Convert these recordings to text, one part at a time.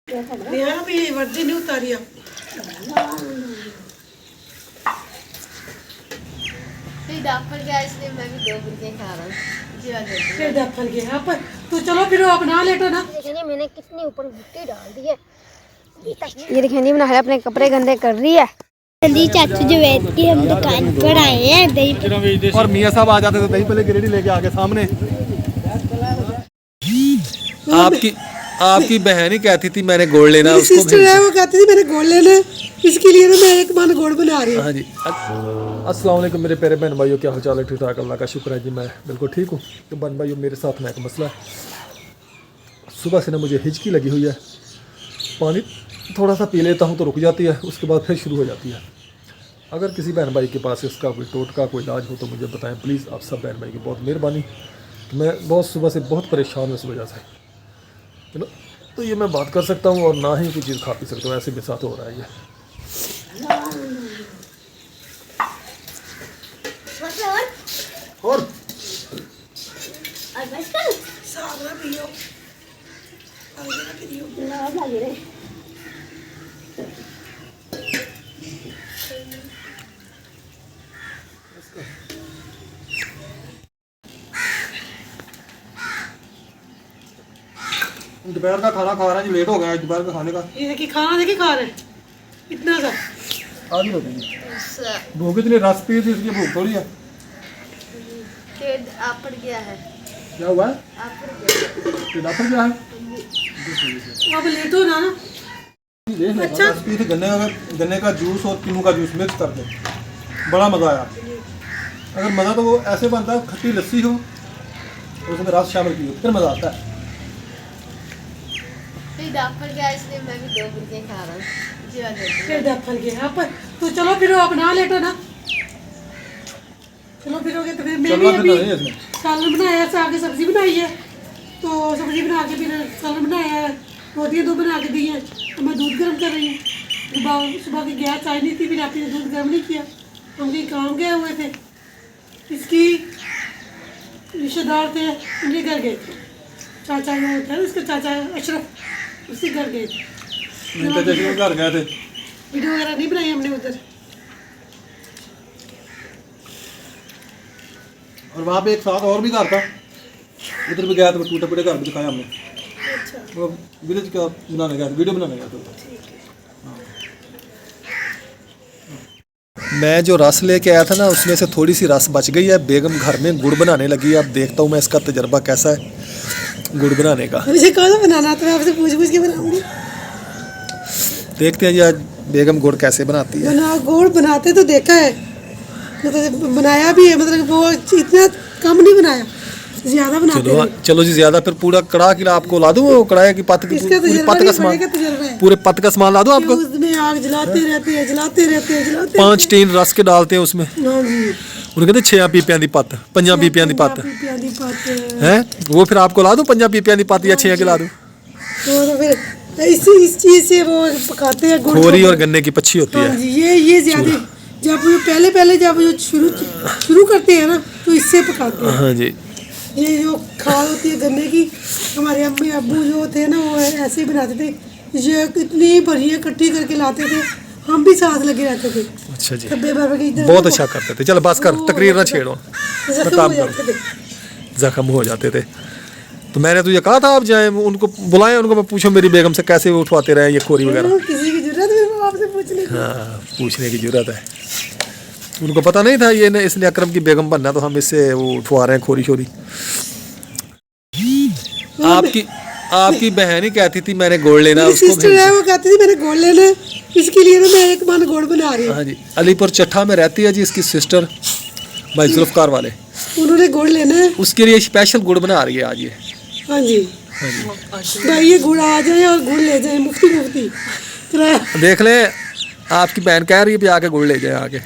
नेहा भी वर्दी नहीं उतारी आप। फल गया इसलिए मैं भी 2 बुर्के खा रहा हूँ। फल गया आप तो चलो फिर आप ना लेटो ना। देखिए मैंने कितनी ऊपर मिट्टी डाल दी है। ये देखिए नहीं बना है अपने कपड़े गंदे कर रही है। जल्दी चाचू जुवैद की हम दुकान पर आए हैं दही और मियाँ साहब आ जाते तो दही पहले गिरेडी लेके आके सामने। आपकी बहन ही कहती थी मैंने गोड़ लेना उसको सिस्टर है वो कहती थी मैंने गोड़ लेना इसके लिए ना मैं एक मन गोड़ बना रही हूँ। हाँ जी अस्सलाम वालेकुम मेरे प्यारे बहन भाइयों, क्या हाल चाल है? ठीक ठाक, अल्लाह का शुक्र है जी, मैं बिल्कुल ठीक हूँ। तो बहन भाइयों मेरे साथ में एक मसला है। सुबह से ना मुझे हिचकी लगी हुई है, पानी थोड़ा सा पी लेता हूँ तो रुक जाती है, उसके बाद फिर शुरू हो जाती है। अगर किसी बहन भाई के पास इसका कोई टोटका कोई इलाज हो तो मुझे बताएं प्लीज़। आप सब बहन भाई की बहुत मेहरबानी। मैं बहुत सुबह से बहुत परेशान हूँ इस वजह से, चलो तो ये मैं बात कर सकता हूँ और ना ही कोई चीज़ खा पी सकता हूँ, ऐसे मेरे साथ हो रहा है ये। और दोपहर का खाना खा रहा है, लेट हो गया है दोपहर का खाने का। ये देखिए खाना देखिए खा रहे इतना सा आधी हो गई भूख इतनी रस पी थी इसकी भूख थोड़ी है। आप पड़ गया है। क्या हुआ है? आप पड़ गया डॉक्टर क्या है? आप लेटो ना ना। अच्छा रस पी थी गन्ने का जूस और किन्नू का जूस मिक्स करके, बड़ा मज़ा आया। अगर मज़ा तो वो ऐसे बनता है खट्टी लस्सी हो और उसमें रस शामिल की हो फिर मज़ा आता है। फल गया इसलिए मैं भी 2 बुर्के खा रहा हूँ। फल गया आप तो चलो फिर आप ना लेटो ना। चलो फिरोगे तो फिर मैं भी अभी सालन बनाया साग की सब्जी बनाई है, तो सब्जी बना के फिर सालन बनाया है, रोटियाँ 2 बना के दी हैं, तो मैं दूध गर्म कर रही हूँ। सुबह की गैस आई नहीं थी, फिर आपने दूध गर्म नहीं किया, हम कहीं काम गए हुए थे। इसकी रिश्तेदार थे उनके घर गए थे, चाचा जो होता है उसके चाचा अशरफ उसके घर गए थे, घर गए थे। वीडियो वगैरह नहीं बनाई हमने उधर। और वहाँ पे एक साथ और भी घर था, उधर भी गया था, टूटे फूटे घर भी दिखाया हमने। अच्छा वो विलेज का बनाने गया था, वीडियो बनाने गया था। मैं जो रस लेके आया था ना उसमें से थोड़ी सी रस बच गई है। बेगम घर में गुड़ बनाने लगी है, अब देखता हूँ मैं इसका तजर्बा कैसा है गुड़ बनाने का। मुझे कौन बनाना तो मैं आपसे पूछ के बनाऊंगी। देखते हैं जी आज बेगम गुड़ कैसे बनाती है। गुड़ बनाते तो देखा है, मतलब बनाया भी है, मतलब वो इतना कम नहीं बनाया, ज्यादा बनाते हैं। चलो जी ज्यादा फिर पूरा कड़ा किला आपको ला दूं, वो कड़ाई की पत्त की पूरी पत्त का सामान, पूरे पत्त का सामान ला दूं आपको। उसमें आग जलाते रहते हैं 5 टीन रस के डालते हैं उसमें। हाँ जी उन्हें कहते 6 पीपियां दी पत्त, 5 पीपियां दी पत्त है। वो फिर आपको ला दूं 5 पीपियां दी पत्त या 6 के ला दूं। तो फिर इस चीज से वो पकाते हैं गुड़। खोरी और गन्ने की पच्छी होती है। ये ज्यादा जब पहले जब शुरू करते हैं ना तो इससे पकाते हैं। हाँ जी ये जो खाद होती है गन्ने की, हमारे अम्मी अब्बू जो थे ना वो ऐसे ही बनाते थे, ये इतनी बढ़िया इकट्ठी करके लाते थे, हम भी साथ लगे रहते थे। अच्छा जी इधर बहुत अच्छा करते थे। चलो बस कर तकरीर ना छेड़ो, काम करो, जख्म हो जाते थे। तो मैंने तुझे कहा था आप जाए उनको बुलाएं, उनको मैं पूछूं मेरी बेगम से कैसे वो उठवाते रहे ये खोरी वगैरह। किसी की जरूरत है आपसे पूछने की? हाँ पूछने की जरूरत है। उनको पता नहीं था ये इसने अकरम की बेगम बनना, तो हम इससे वो उठवा रहे हैं खोरी शोरी। आपकी बहन ही कहती थी मैंने गोड़ लेना, उसको सिस्टर है वो कहती थी मैंने गोड़ लेना, इसके लिए ना मैं एक मन गोड़ बना रही हूँ। हाँ जी अलीपुर चट्ठा में रहती है जी इसकी सिस्टर भाई जुल्फकार वाले, उन्होंने गोड़ लेना है, उसके लिए स्पेशल गुड़ बना रही है आज ये। हाँ जी भाई ये गुड़ आ जाए और गुड़ ले जाए मुफ्ती देख ले आपकी बहन कह रही है भी आके गुड़ ले जाए, आके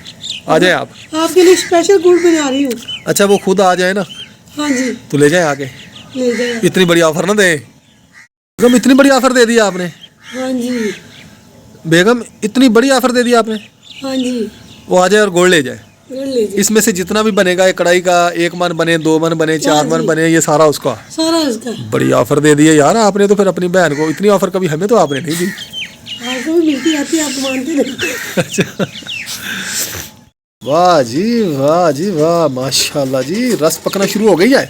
आ जाए आप, आपके लिए स्पेशल गुड़ बना रही हूँ। अच्छा वो खुद आ जाए ना? हाँ जी तो ले जाए आके, ले जाए। इतनी बड़ी ऑफर ना दे बेगम, इतनी बड़ी ऑफर दे दी आपने। हाँ जी बेगम इतनी बड़ी ऑफर दे दी आपने। हाँ जी वो आ जाए और गोड़ ले जाए। गढ़ लीजिए। इसमें से जितना भी बनेगा, एक कढ़ाई का 1 मन बने, 2 मन बने, 4 मन बने, ये सारा उसका। सारा इसका। बड़ी ऑफर दे दी है यार आपने तो। फिर अपनी बहन को इतनी ऑफर कभी हमें तो आपने नहीं दी। आपको भी मिलती आती है, आप मानते नहीं। अच्छा, वाह जी वाह, माशाल्लाह जी। रस पकना शुरू हो गई है।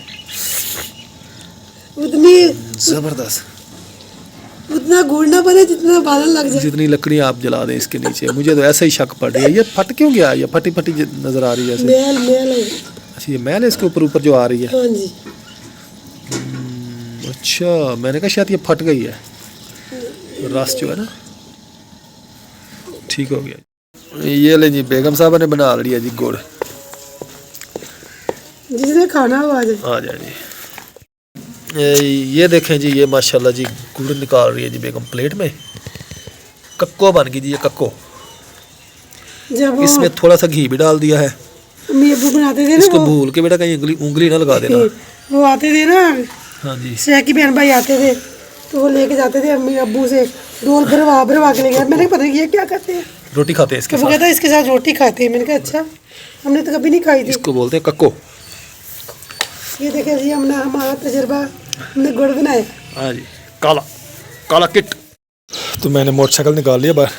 उतनी जबरदस्त। उतना गुड़ ना बने जितना बालन लग जाए। जितनी लकड़ियां आप जला दें इसके नीचे, मुझे तो ऐसा ही शक पड़ रही है। ये फट क्यों गया? ये फटी फटी नजर आ रही है ऐसे। मैल है। अच्छा, ये मैल है इसके ऊपर जो आ रही है। हाँ जी। अच्छा, मैंने कहा शायद ये फट गई है। रस जो है ना ठीक हो गया। ये ले जी, बेगम साहब ने बना लिया जी गुड़। जिसने खाना हो आ जाए। आ जाए जी। ये देखें जी, ये माशाल्लाह जी गुड़ निकाल रही है जी बेगम प्लेट में। कक्को बन गई जी ये कक्को। जब इसमें थोड़ा सा घी भी डाल दिया है। अम्मी अब्बू बनाते थे ना, इसको भूल के बेटा कहीं उंगली ना लगा देना। वो आते थे ना, हाँ जी, शेख की बहन भाई आते थे तो वो लेके जाते थे अम्मी अब्बू से डोल भरवा के ले गया। मैंने पता नहीं ये क्या करते हैं। रोटी खाते हैं इसके तो वो साथ। कहता है इसके साथ रोटी खाते हैं। मैंने कहा अच्छा, हमने तो कभी नहीं खाई थी। इसको बोलते हैं कक्को। ये देखे जी, हमने हमारा तजुर्बा, हमने गुड़ बनाया। हाँ जी, काला काला किट। तो मैंने मोटरसाइकिल निकाल लिया बाहर,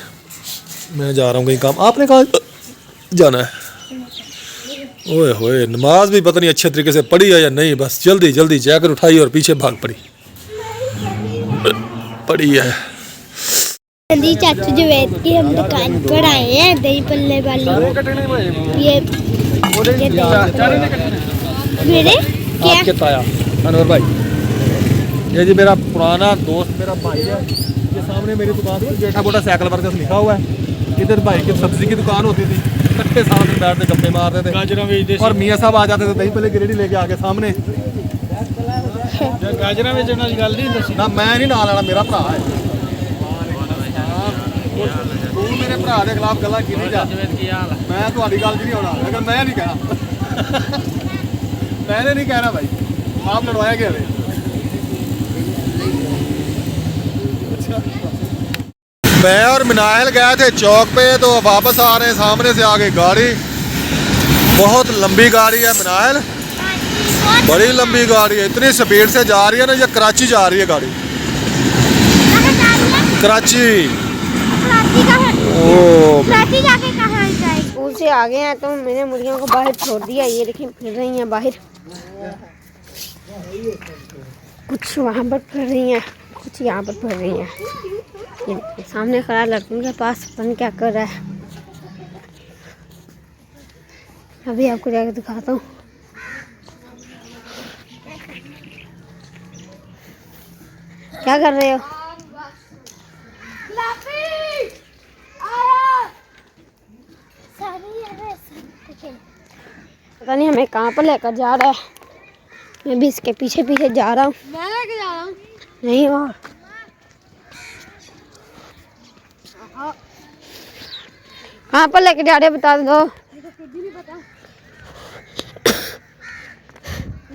मैं जा रहा हूँ कहीं काम। आपने कहा जाना है? ओए होए, नमाज भी पता नहीं अच्छे तरीके से पढ़ी है या नहीं। बस जल्दी जल्दी जैकेट उठाई और पीछे भाग पड़ी है। जल्दी चाचू जुवैद की हम दुकान पर आए हैं, दही पल्ले वाली। ये मेरे क्या आपके ताया अनवर भाई, ये जी मेरा पुराना दोस्त, मेरा भाई है। ये सामने मेरी दुकान पर जेठा बोटा साइकिल वर्कर्स लिखा हुआ है। इधर भाई की सब्जी की दुकान होती थी, इकट्ठे साथ में बैठते गप्पे मारते थे। गाजरा बेचते और मियाँ साहब आ जाते थे दही पल्ले की रेडी लेके आके सामने। गाजरा बेचने वाली गल नहीं ना, मैं नहीं ना लेना, मेरा भरा है। तू मेरे भरा के खिलाफ गल्लां की जा, मैं तुम्हारी गल च नहीं होना। लेकिन मैं नहीं कहना, मैंने नहीं कहना भाई, आप लड़वाया गया। मैं और मिनाइल गए थे चौक पे, तो वापस आ रहे हैं, सामने से आ गई गाड़ी। बहुत लंबी गाड़ी है मिनाइल, बड़ी लंबी गाड़ी है। इतनी स्पीड से जा रही है ना, ये कराची जा रही है गाड़ी। कराची। ओ, जाके कहाँ जाए? स्कूल से आ गए हैं तो मैंने मुर्गियों को बाहर छोड़ दिया। ये देखिए फिर रही हैं बाहर, कुछ वहाँ पर फिर रही हैं, कुछ यहाँ पर फिर रही हैं। ये देखिए, सामने खड़ा लड़कों के पास, पता नहीं क्या कर रहा है। अभी आपको जाकर दिखाता हूँ। क्या कर रहे हो? पता नहीं हमें कहाँ पर लेकर जा रहा है। मैं भी इसके पीछे पीछे जा रहा हूँ। मैं लेके जा रहा हूँ। नहीं, और कहाँ पर लेकर जा रहे हो बता दो।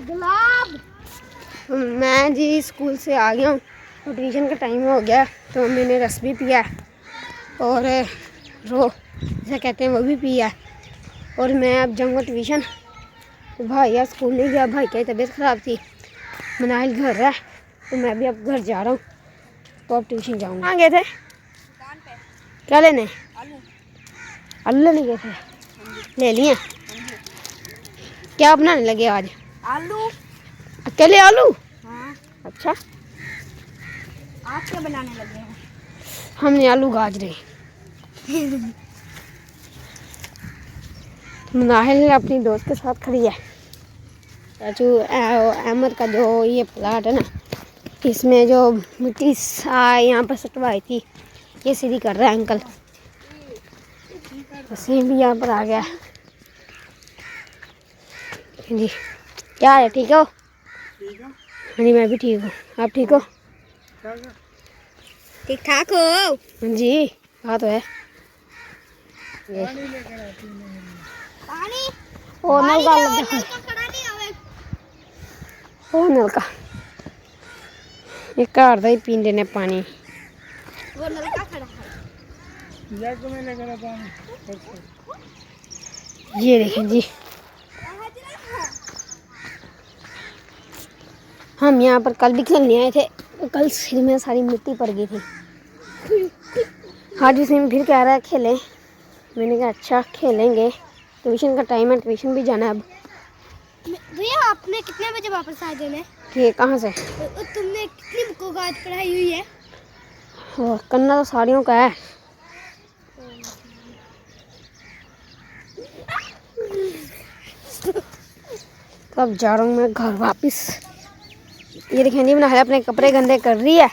गुलाब। मैं जी स्कूल से आ गया हूँ और ट्यूशन का टाइम हो गया, तो मैंने रस भी पिया है और रो जैसे कहते हैं वो भी पिया है। और मैं अब जाऊँगा ट्यूशन। तो भाई यार स्कूल नहीं गया, भाई की तबीयत ख़राब थी। मनाइल घर है, तो मैं भी अब घर जा रहा हूँ, तो अब ट्यूशन जाऊँगा। कहाँ गए थे? क्या लेने? आलू लेने गए थे? ले लिए? क्या बनाने लगे आज? आलू। अकेले आलू? हाँ। अच्छा, आप क्या बनाने लगे हैं? हमने आलू गाजरे। मुनाहिल अपनी दोस्त के साथ खड़ी है। चाचू अहमद का जो ये प्लाट है ना, इसमें जो मिट्टी यहाँ पर सटवाई थी, ये सीधी कर रहा है अंकल। वसीम भी यहाँ पर आ गया। जी क्या है, ठीक हो? हाँ जी, मैं भी ठीक हूँ। आप ठीक हो? ठीक ठाक हो? हाँ जी, हाँ तो है। पानी ओ नलका लगा, ओ नलका ये घर का ही पींदे ने पानी। वो नलका खड़ा है। ये देखें जी, हम यहाँ पर कल भी खेलने आए थे, तो कल सिर में सारी मिट्टी पड़ गई थी। आज उसी में फिर कह रहा है खेलें। मैंने कहा अच्छा खेलेंगे, ट्यूशन का टाइम है, ट्यूशन भी जाना है अब। भैया आपने कितने बजे वापस आ जाना है? ठीक, कहाँ से? तुमने कितनी बुकों का आज पढ़ाई हुई है? करना तो साड़ियों का है। तो अब जा रहा हूँ मैं घर वापस। ये देखिए नहीं बना है, अपने कपड़े गंदे कर रही है।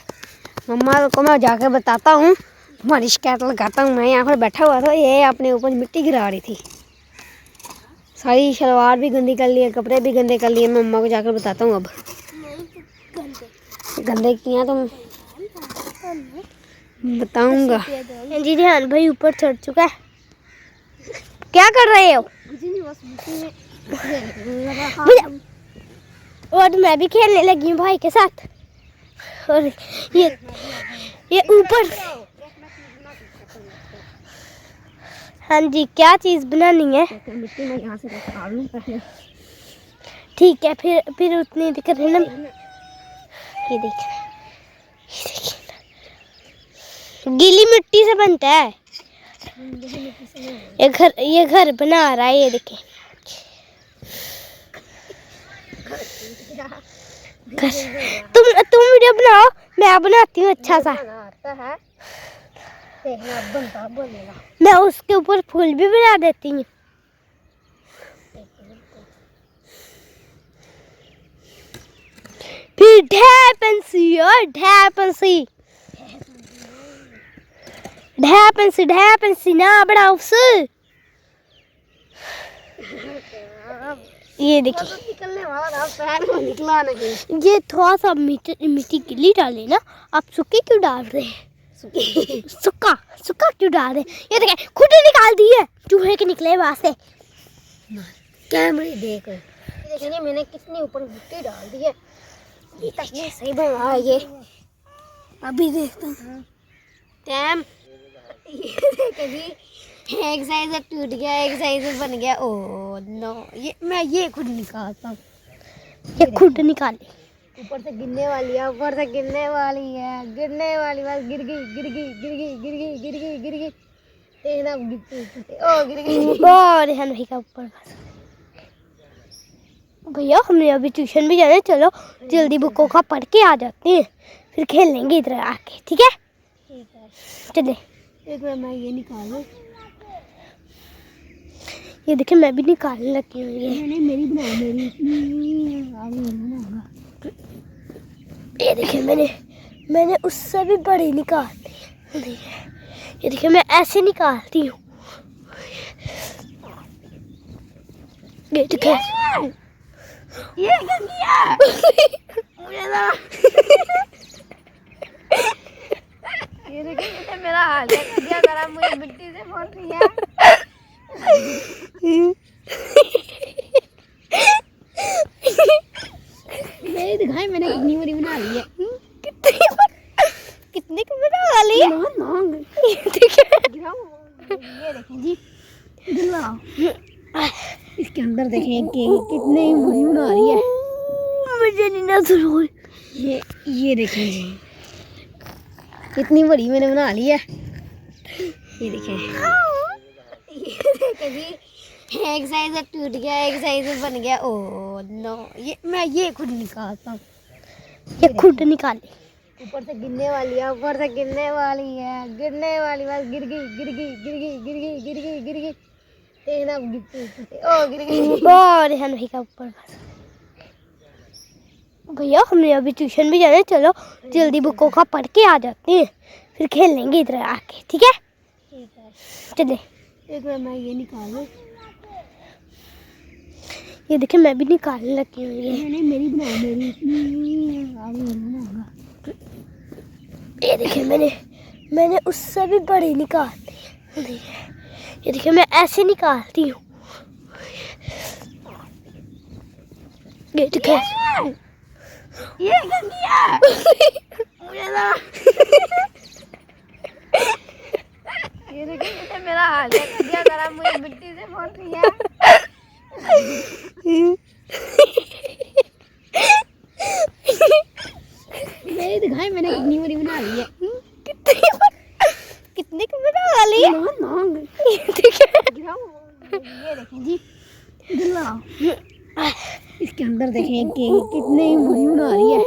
मम्मा को मैं जाकर बताता हूँ, तुम्हारी शिकायत लगाता हूँ। मैं यहाँ पर बैठा हुआ था, ये अपने ऊपर मिट्टी गिरा रही थी। सारी शलवार भी गंदी कर लिए, कपड़े भी गंदे कर लिए। मैं मम्मा को जाकर बताता हूँ अब। गंदे किया तो बताऊंगा। जी ध्यान भाई ऊपर चढ़ चुका है। क्या कर रहे हो? भैया, और मैं भी खेलने लगी हूँ भाई के साथ। और ये ऊपर, हाँ जी, क्या चीज़ बनानी है? मिट्टी में यहाँ से निकाल लूँ पहले। ठीक है, फिर उतनी दिक्कत है ना। ये देखिए गीली मिट्टी से बनता है। ये घर बना रहा है, ये देखिए। तुम वीडियो बनाओ, मैं बनाती हूँ अच्छा सा। मैं उसके ऊपर फूल भी बना देती हूँ। फिर ढैपनसी और ढैपनसी ना बनाओ उसे। ये देखिए, निकलने वाला पैर में निकला नहीं। ये थोड़ा सा मिट्टी गिल्ली डाले ना। आप सूखे क्यों डाल रहे हैं? सूखा क्यों डाल रहे हैं? ये देखिए खुद निकाल दी है, चूहे के निकले वहां से। कैमरे देख, देखिए मैंने कितनी ऊपर मिट्टी डाल दी है। अभी तक ये सही बन रहा है। ये अभी देखता हूँ टाइम। ये देखिए जी, एक साइज टूट गया, एक साइज बन गया। ओह नो, ये मैं ये खुद निकालता हूँ। ये खुद निकाले। ऊपर से गिरने वाली है, ऊपर से गिरने वाली है, गिरने वाली, बस गिर गई। देखना गिरती, ओ गिर गई। और यहाँ नहीं का ऊपर बस। भैया हमने अभी ट्यूशन भी जाना है, चलो जल्दी बुकों का पढ़ के आ जाते हैं, फिर खेल लेंगे इधर आके। ठीक है चले। एक बार मैं ये निकालूं। ये देखिए मैं भी निकालने लगी हूँ। ये मेरी बनाओ, बनाऊंगा। ये देखिए मैंने उससे भी बड़ी निकाल दी। ये देखिए मैं ऐसे निकालती हूँ। ये देखिए ये गंदिया मुझे ना। ये देखिए कितना मेरा हाल है, क्या करा, मुझे मिट्टी से भर दिया। नहीं दिखाई मैंने कितनी बड़ी बना ली है। कितने की बना ली है? ये देखिए जी, इसके अंदर देखें कि कितनी बड़ी बना रही है। मुझे नहीं नजर हो। ये देखें जी, कितनी बड़ी मैंने बना ली है। ये देखें जी, एक साइज टूट गया, एक साइज बन गया। ओह नो, ये मैं ये खुद निकालता हूँ। ये खुद निकाले। ऊपर से गिरने वाली है, ऊपर से गिरने वाली है, गिरने वाली, बस गिर गई। देखना गिरती, ओ गिर गई। और यहाँ नहीं का ऊपर बस। भैया हमने अभी ट्यूशन भी जाना है, चलो जल्दी बुकों का पढ़ के आ जाते हैं, फिर खेल लेंगे इधर आके। ठीक है चले। एक बार मैं ये निकालूं। ये देखिए मैं भी निकालने लगी हूँ। ये मेरी बनाओ, बनाऊंगा। ये देखिए मैंने उससे भी बड़ी निकाल दी। ये देखिए मैं ऐसे निकालती हूँ। ये देखिए ये गंदिया मुझे ना। ये देखिए कितना मेरा हाल है, क्या करा, मुझे मिट्टी से भर दिया। ये देखें जी दिल्ला, इसके अंदर देखें कि कितनी बड़ी बना रही है।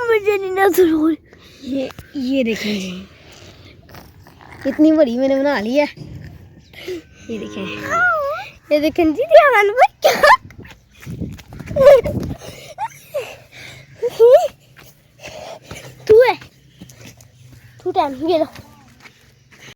मुझे नहीं नजर हो ये देखें जी कितनी बड़ी मैंने बना ली है। ये देखें जी ध्यान पर क्या तू है, तू टाइम ये लो।